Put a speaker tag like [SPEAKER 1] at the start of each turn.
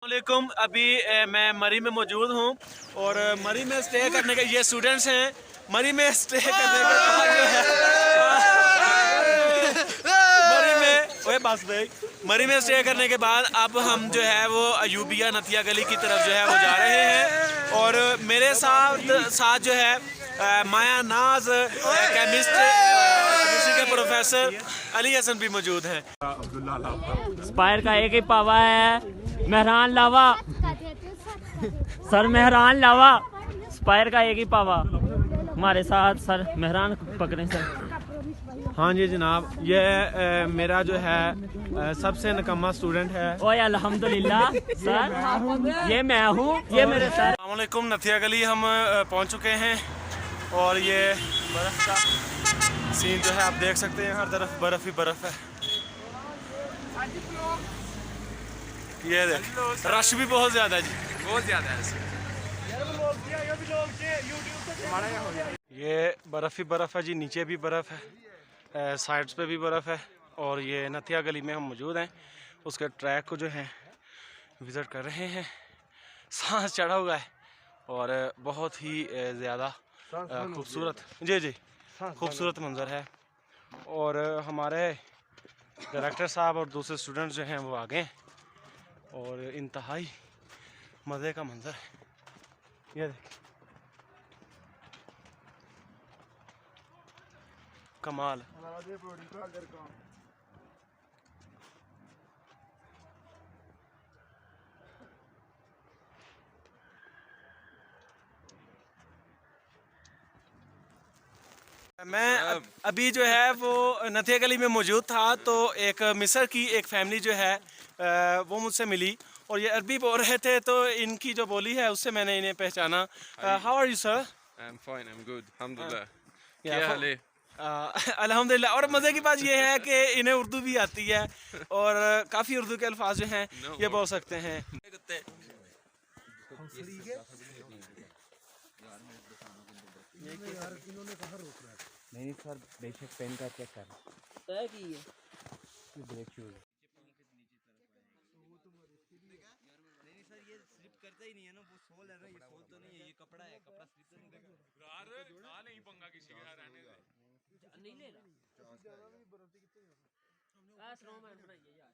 [SPEAKER 1] वालेकुम। अभी मैं मरी में मौजूद हूँ और मरी में स्टे करने के ये स्टूडेंट्स हैं। मरी में स्टे करने के बाद जो है मरी में ओए बस भाई मरी में स्टे करने के बाद अब हम जो है वो अयूबिया नथिया गली की तरफ जो है वो जा रहे हैं और मेरे साथ जो है माया नाज केमिस्ट के प्रोफेसर अली हसन भी मौजूद हैं।
[SPEAKER 2] स्पायर का एक ही पावा है मेहरान लावा सर मेहरान लावा स्पायर का एक ही पावा हमारे साथ सर मेहरान पकड़े सर।
[SPEAKER 1] हाँ जी जनाब, ये मेरा जो है सबसे निकम्मा स्टूडेंट है।
[SPEAKER 2] ओए अल्हम्दुलिल्लाह सर ये मैं हूँ ये मेरे सर।
[SPEAKER 1] अस्सलाम वालेकुम। नथिया गली हम पहुँच चुके हैं और ये बर्फ़ का सीन जो है आप देख सकते हैं, हर तरफ बर्फ़ ही बर्फ़ है। ये देख रश भी बहुत ज़्यादा है जी, बहुत ज़्यादा है। ये बर्फ़ ही बर्फ़ है जी, नीचे भी बर्फ़ है, साइड्स पे भी बर्फ़ है और ये नथिया गली में हम मौजूद हैं। उसके ट्रैक को जो है विज़िट कर रहे हैं। सांस चढ़ा हुआ है और बहुत ही ज़्यादा खूबसूरत जी खूबसूरत मंज़र है। और हमारे डायरेक्टर साहब और दूसरे स्टूडेंट्स जो हैं वो आगे हैं और इंतहाई मज़े का मंज़र है। ये देखिए कमाल। मैं अभी जो है वो नथिया गली में मौजूद था तो एक मिस्र की एक फैमिली जो है वो मुझसे मिली और ये अरबी बोल रहे थे तो इनकी जो बोली है उससे मैंने इन्हें पहचाना। How are you sir?
[SPEAKER 3] I am fine, I am good, अल्हम्दुलिल्लाह।
[SPEAKER 1] क्या
[SPEAKER 3] क्या हाल है?
[SPEAKER 1] अल्हम्दुलिल्लाह। और मज़े की बात ये है कि इन्हें उर्दू भी आती है और काफ़ी उर्दू के अल्फाज जो हैं ये बोल सकते हैं।
[SPEAKER 4] नहीं सर बेशक पेन का चेक कर तय की है ये ब्रेक शूज नहीं सर ये स्लिप करता ही नहीं है ना, वो सोल है ना, ये सोल तो नहीं है, ये कपड़ा है, कपड़ा स्लिप तो नहीं करेगा यार। खा नहीं पंगा किसी का रहने दे नहीं लेना ज्यादा भी बर्फ कितनी है। आ स्नोमैन बनाइए यार।